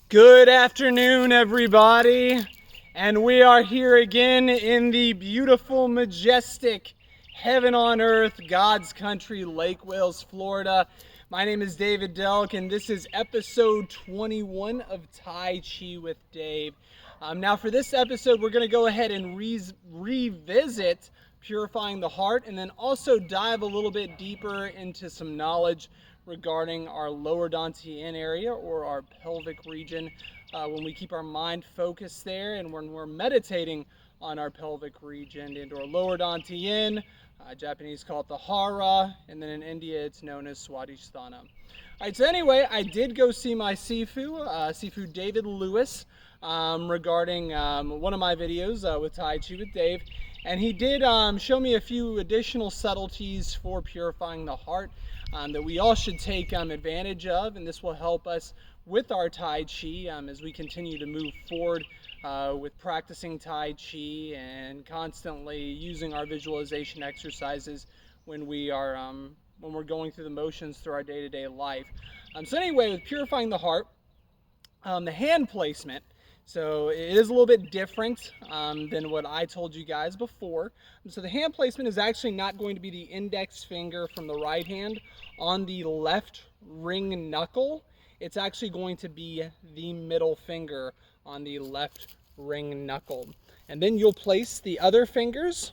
Good afternoon, everybody, and we are here again in the beautiful, majestic, heaven on earth, God's country, Lake Wales, Florida. My name is David Delk, and this is episode 21 of Tai Chi with Dave. Now, for this episode, we're going to go ahead and revisit Purifying the Heart, and then also dive a little bit deeper into some knowledge regarding our lower dantian area or our pelvic region when we keep our mind focused there and when we're meditating on our pelvic region and our lower dantian. Japanese call it the hara, and then in India it's known as swadhisthana. Alright, so anyway, I did go see my Sifu David Lewis, regarding one of my videos with Tai Chi with Dave, and he did show me a few additional subtleties for purifying the heart that we all should take advantage of, and this will help us with our Tai Chi as we continue to move forward with practicing Tai Chi and constantly using our visualization exercises when we are when we're going through the motions through our day-to-day life. So anyway, with purifying the heart, the hand placement. So it is a little bit different than what I told you guys before. So the hand placement is actually not going to be the index finger from the right hand on the left ring knuckle. It's actually going to be the middle finger on the left ring knuckle. And then you'll place the other fingers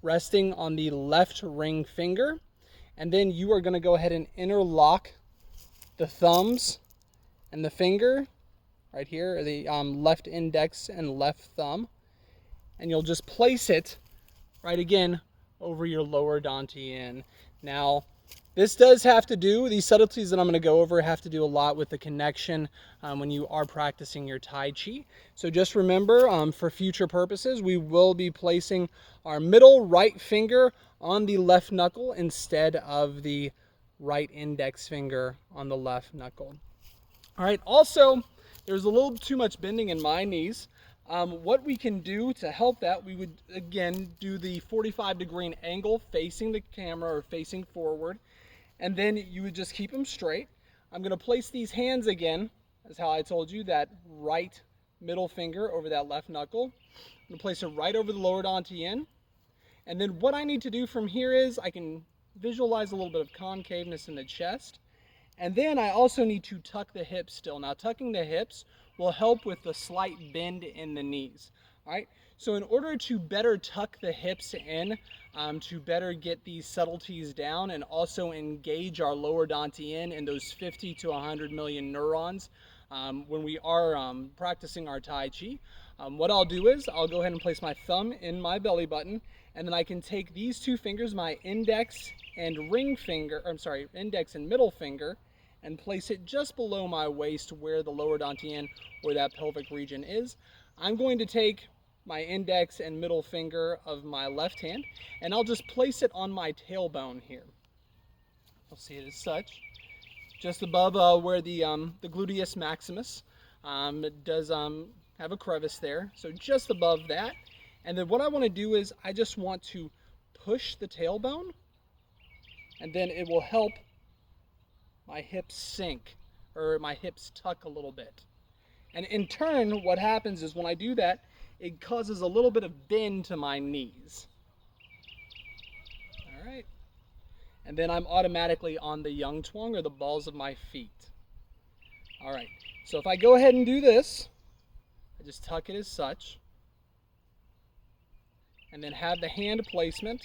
resting on the left ring finger. And then you are going to go ahead and interlock the thumbs and the finger right here, the left index and left thumb, and you'll just place it right again over your lower dantian. Now, this does have to do, these subtleties that I'm going to go over have to do a lot with the connection when you are practicing your Tai Chi. So just remember, for future purposes, we will be placing our middle right finger on the left knuckle instead of the right index finger on the left knuckle. All right, also, there's a little too much bending in my knees. What we can do to help that, we would again do the 45-degree angle facing the camera or facing forward, and then you would just keep them straight. I'm going to place these hands again, as how I told you, that right middle finger over that left knuckle. I'm going to place it right over the lower dantian. And then what I need to do from here is I can visualize a little bit of concaveness in the chest. And then I also need to tuck the hips still. Now, tucking the hips will help with the slight bend in the knees. All right. So in order to better tuck the hips in, to better get these subtleties down and also engage our lower dantian and those 50 to 100 million neurons when we are practicing our Tai Chi, what I'll do is I'll go ahead and place my thumb in my belly button, and then I can take these two fingers, my index and index and middle finger, and place it just below my waist where the lower dantian or that pelvic region is. I'm going to take my index and middle finger of my left hand, and I'll just place it on my tailbone here. You'll see it as such, just above where the gluteus maximus. It does have a crevice there, so just above that. And then what I want to do is I just want to push the tailbone, and then it will help my hips sink, or my hips tuck a little bit. And in turn, what happens is when I do that, it causes a little bit of bend to my knees. All right. And then I'm automatically on the yang twang, or the balls of my feet. All right. So if I go ahead and do this, I just tuck it as such, and then have the hand placement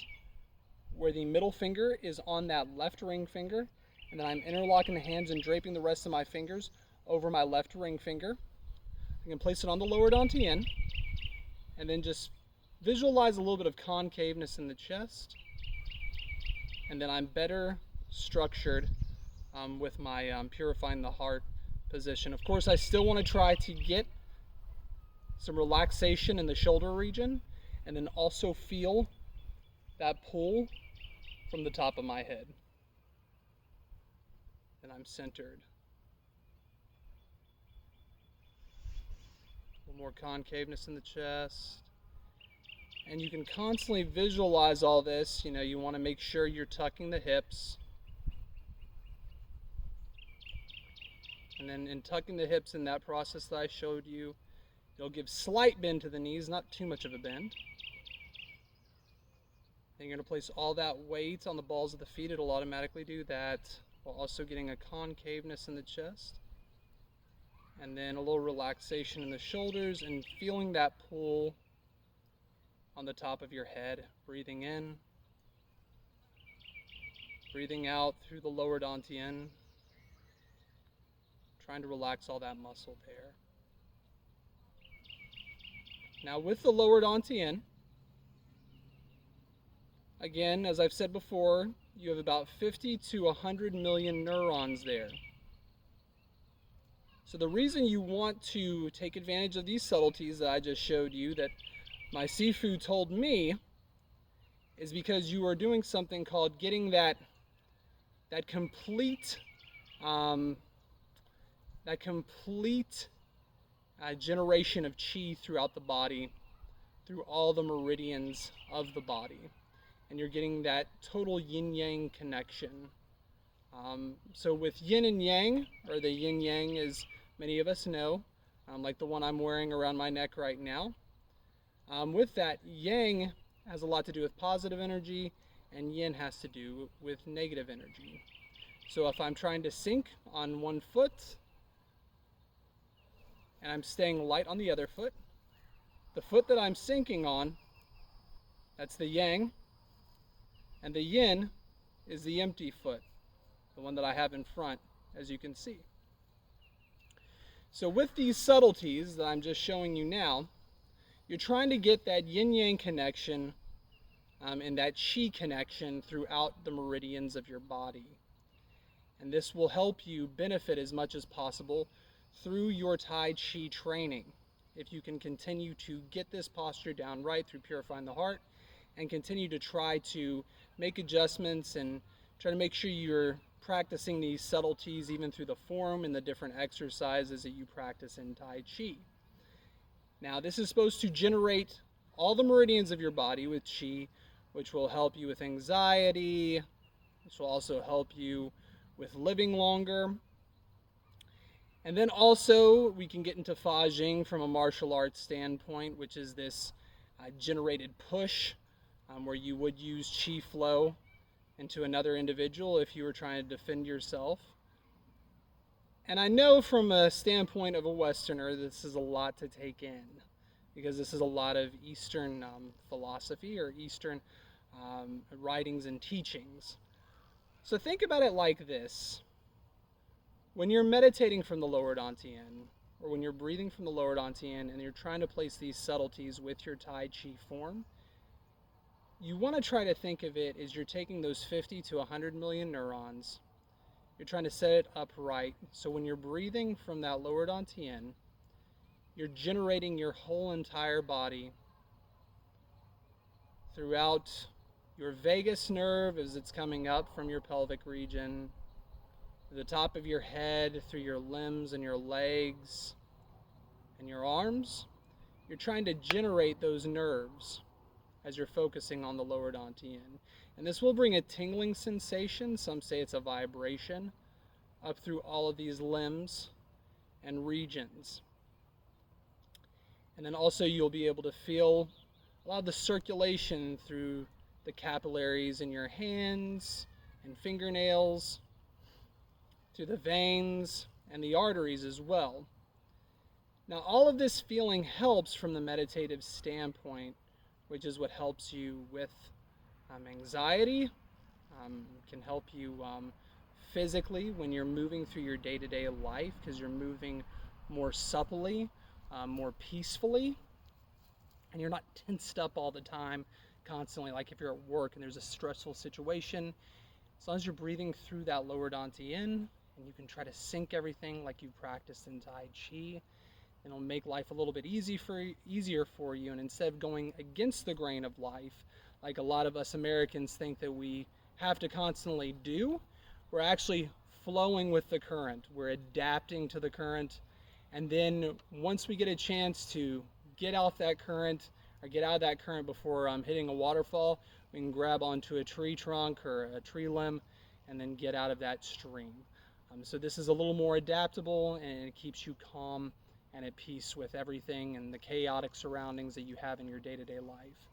where the middle finger is on that left ring finger, and then I'm interlocking the hands and draping the rest of my fingers over my left ring finger. I can place it on the lower dantian, and then just visualize a little bit of concaveness in the chest, and then I'm better structured with my purifying the heart position. Of course, I still want to try to get some relaxation in the shoulder region, and then also feel that pull from the top of my head. And I'm centered. A little more concaveness in the chest. And you can constantly visualize all this. You know, you want to make sure you're tucking the hips. And then in tucking the hips in that process that I showed you, you'll give slight bend to the knees, not too much of a bend. Then you're going to place all that weight on the balls of the feet. It'll automatically do that while also getting a concaveness in the chest. And then a little relaxation in the shoulders and feeling that pull on the top of your head. Breathing in, breathing out through the lower dantian. Trying to relax all that muscle there. Now with the lower dantian, again, as I've said before, you have about 50 to 100 million neurons there. So the reason you want to take advantage of these subtleties that I just showed you, that my Sifu told me, is because you are doing something called getting that complete generation of chi throughout the body, through all the meridians of the body. And you're getting that total yin-yang connection. So with yin and yang, or the yin-yang as many of us know, like the one I'm wearing around my neck right now, with that, yang has a lot to do with positive energy, and yin has to do with negative energy. So if I'm trying to sink on one foot, and I'm staying light on the other foot, the foot that I'm sinking on, that's the yang, and the yin is the empty foot, the one that I have in front, as you can see. So with these subtleties that I'm just showing you now, you're trying to get that yin-yang connection and that chi connection throughout the meridians of your body. And this will help you benefit as much as possible through your Tai Chi training. If you can continue to get this posture down right through Purifying the Heart, and continue to try to make adjustments and try to make sure you're practicing these subtleties even through the form and the different exercises that you practice in Tai Chi. Now, this is supposed to generate all the meridians of your body with Chi, which will help you with anxiety, which will also help you with living longer. And then also we can get into Fa Jing from a martial arts standpoint, which is this generated push, where you would use Chi flow into another individual if you were trying to defend yourself. And I know from a standpoint of a Westerner, this is a lot to take in, because this is a lot of Eastern philosophy or Eastern writings and teachings. So think about it like this. When you're meditating from the lower dantian, or when you're breathing from the lower dantian and you're trying to place these subtleties with your Tai Chi form, you want to try to think of it as you're taking those 50 to 100 million neurons, you're trying to set it up right. So when you're breathing from that lower dantian, you're generating your whole entire body throughout your vagus nerve as it's coming up from your pelvic region, to the top of your head, through your limbs and your legs and your arms. You're trying to generate those nerves as you're focusing on the lower dantian. And this will bring a tingling sensation, some say it's a vibration, up through all of these limbs and regions. And then also you'll be able to feel a lot of the circulation through the capillaries in your hands and fingernails, through the veins and the arteries as well. Now all of this feeling helps from the meditative standpoint, which is what helps you with anxiety, can help you physically when you're moving through your day-to-day life, because you're moving more supplely, more peacefully, and you're not tensed up all the time constantly, like if you're at work and there's a stressful situation. As long as you're breathing through that lower dantian, and you can try to sync everything like you practiced in Tai Chi, it'll make life a little bit easier for you. And instead of going against the grain of life, like a lot of us Americans think that we have to constantly do, we're actually flowing with the current. We're adapting to the current. And then once we get a chance to get off that current, or get out of that current before hitting a waterfall, we can grab onto a tree trunk or a tree limb and then get out of that stream. So this is a little more adaptable, and it keeps you calm and at peace with everything and the chaotic surroundings that you have in your day-to-day life.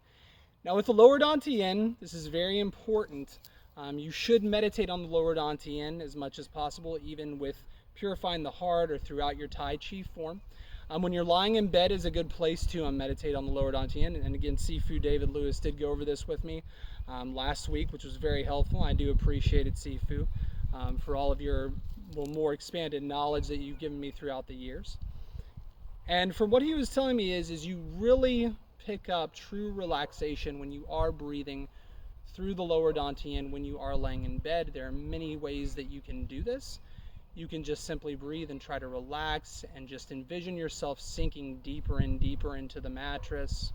Now with the lower dantian, this is very important. You should meditate on the lower dantian as much as possible, even with purifying the heart or throughout your Tai Chi form. When you're lying in bed is a good place to meditate on the lower dantian. And again, Sifu David Lewis did go over this with me last week, which was very helpful. I do appreciate it, Sifu, for all of your more expanded knowledge that you've given me throughout the years. And from what he was telling me is you really pick up true relaxation when you are breathing through the lower dantian when you are laying in bed. There are many ways that you can do this. You can just simply breathe and try to relax and just envision yourself sinking deeper and deeper into the mattress.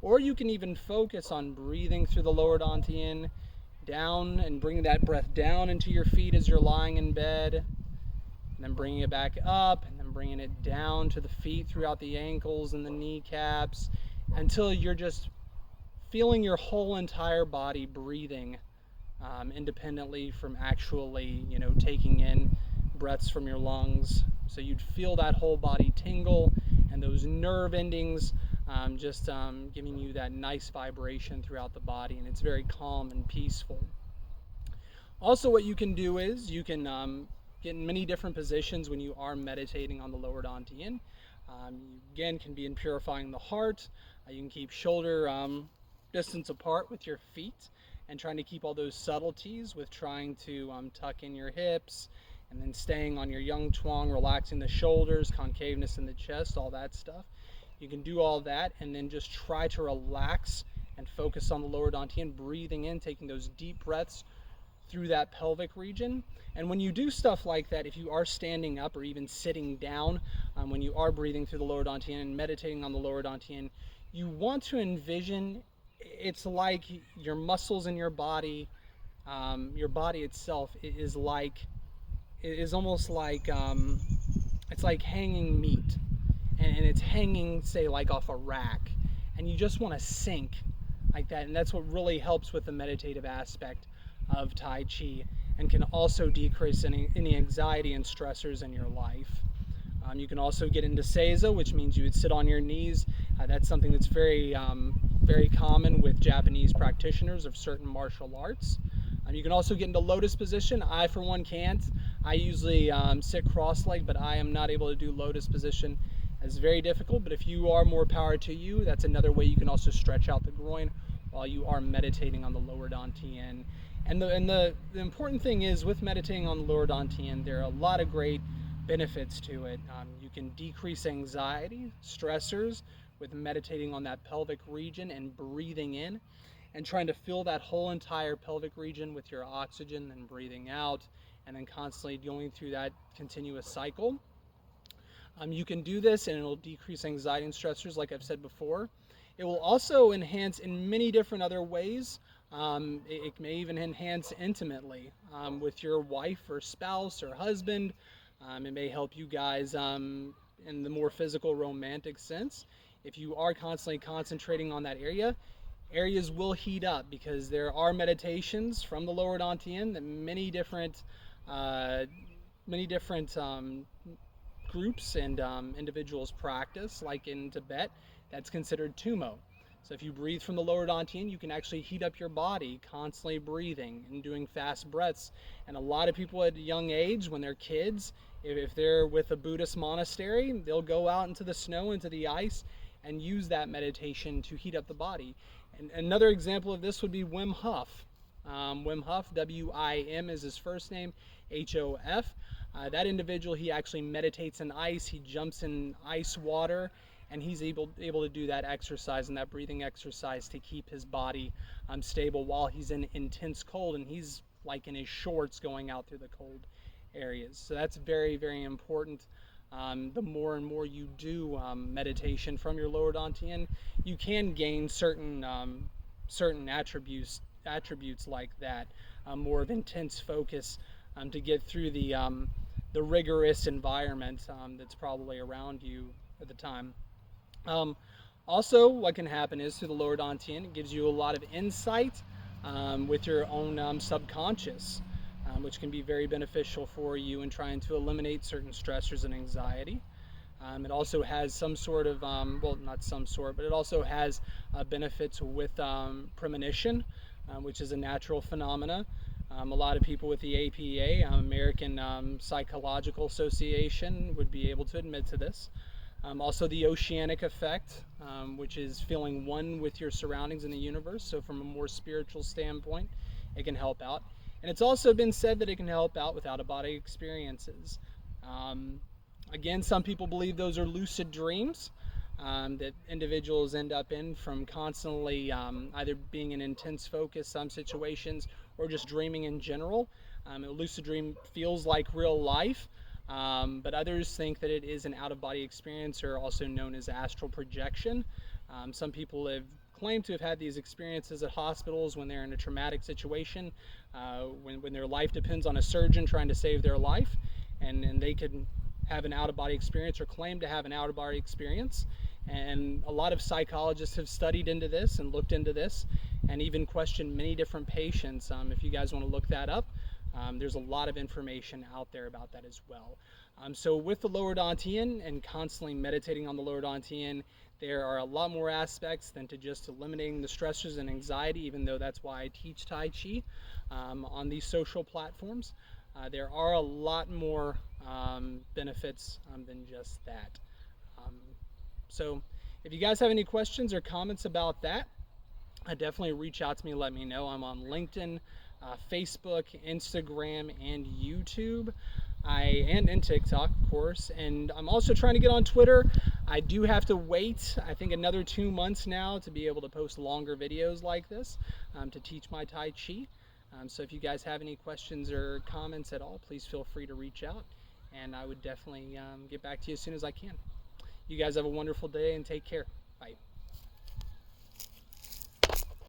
Or you can even focus on breathing through the lower dantian down and bringing that breath down into your feet as you're lying in bed, and then bringing it back up, and then bringing it down to the feet throughout the ankles and the kneecaps until you're just feeling your whole entire body breathing independently from actually, taking in breaths from your lungs. So you'd feel that whole body tingle and those nerve endings just giving you that nice vibration throughout the body, and it's very calm and peaceful. Also, what you can do is you can get in many different positions when you are meditating on the lower dantian. You again can be in purifying the heart. You can keep shoulder distance apart with your feet and trying to keep all those subtleties with trying to tuck in your hips and then staying on your yang chuang, relaxing the shoulders, concaveness in the chest, all that stuff. You can do all that and then just try to relax and focus on the lower dantian, breathing in, taking those deep breaths through that pelvic region. And when you do stuff like that, if you are standing up or even sitting down, when you are breathing through the lower dantian and meditating on the lower dantian, you want to envision it's like your muscles in your body itself is almost like it's like hanging meat, and it's hanging, say, like off a rack, and you just want to sink like that. And that's what really helps with the meditative aspect of Tai Chi, and can also decrease any anxiety and stressors in your life. You can also get into Seiza, which means you would sit on your knees. That's something that's very common with Japanese practitioners of certain martial arts. You can also get into lotus position. I, for one, can't. I usually sit cross-legged, but I am not able to do lotus position. It's very difficult, but if you are, more power to you. That's another way you can also stretch out the groin while you are meditating on the lower dantian. And the important thing is, with meditating on the lower dantian, there are a lot of great benefits to it. You can decrease anxiety, stressors with meditating on that pelvic region and breathing in and trying to fill that whole entire pelvic region with your oxygen and breathing out, and then constantly going through that continuous cycle. You can do this and it'll decrease anxiety and stressors, like I've said before. It will also enhance in many different other ways. It may even enhance intimately with your wife or spouse or husband. It may help you guys in the more physical, romantic sense. If you are constantly concentrating on that areas will heat up, because there are meditations from the lower dantian that many different groups and individuals practice, like in Tibet, that's considered tumo. So if you breathe from the lower dantian, you can actually heat up your body, constantly breathing and doing fast breaths. And a lot of people at a young age, when they're kids, if they're with a Buddhist monastery, they'll go out into the snow, into the ice, and use that meditation to heat up the body. And another example of this would be Wim Hof. Wim Hof, W-I-M is his first name, H-O-F. That individual, he actually meditates in ice, he jumps in ice water, and he's able to do that exercise and that breathing exercise to keep his body stable while he's in intense cold, and he's like in his shorts going out through the cold areas. So that's very, very important. The more and more you do meditation from your lower dantian, you can gain certain attributes like that, more of intense focus to get through the rigorous environment that's probably around you at the time. Also, what can happen is, through the lower dantian, it gives you a lot of insight with your own subconscious. which can be very beneficial for you in trying to eliminate certain stressors and anxiety. It also has some sort of, well, not some sort, but it also has benefits with premonition, which is a natural phenomena. A lot of people with the APA, American Psychological Association, would be able to admit to this. Also, the oceanic effect, which is feeling one with your surroundings in the universe. So, from a more spiritual standpoint, it can help out. And it's also been said that it can help out with out of body experiences. Um, Again, some people believe those are lucid dreams that individuals end up in from constantly either being in intense focus, some situations, or just dreaming in general. A lucid dream feels like real life, but others think that it is an out-of-body experience, or also known as astral projection. Some people have claimed to have had these experiences at hospitals when they're in a traumatic situation, when their life depends on a surgeon trying to save their life, and they could have an out-of-body experience or claim to have an out-of-body experience. And a lot of psychologists have studied into this and looked into this and even questioned many different patients. If you guys want to look that up, there's a lot of information out there about that as well. So with the lower dantian and constantly meditating on the lower dantian, there are a lot more aspects than to just eliminating the stressors and anxiety, even though that's why I teach Tai Chi on these social platforms. There are a lot more benefits than just that. So if you guys have any questions or comments about that, definitely reach out to me, let me know. I'm on LinkedIn, Facebook, Instagram, and YouTube. And TikTok, of course. And I'm also trying to get on Twitter. I do have to wait, I think, another 2 months now to be able to post longer videos like this to teach my Tai Chi. So if you guys have any questions or comments at all, please feel free to reach out, and I would definitely get back to you as soon as I can. You guys have a wonderful day and take care.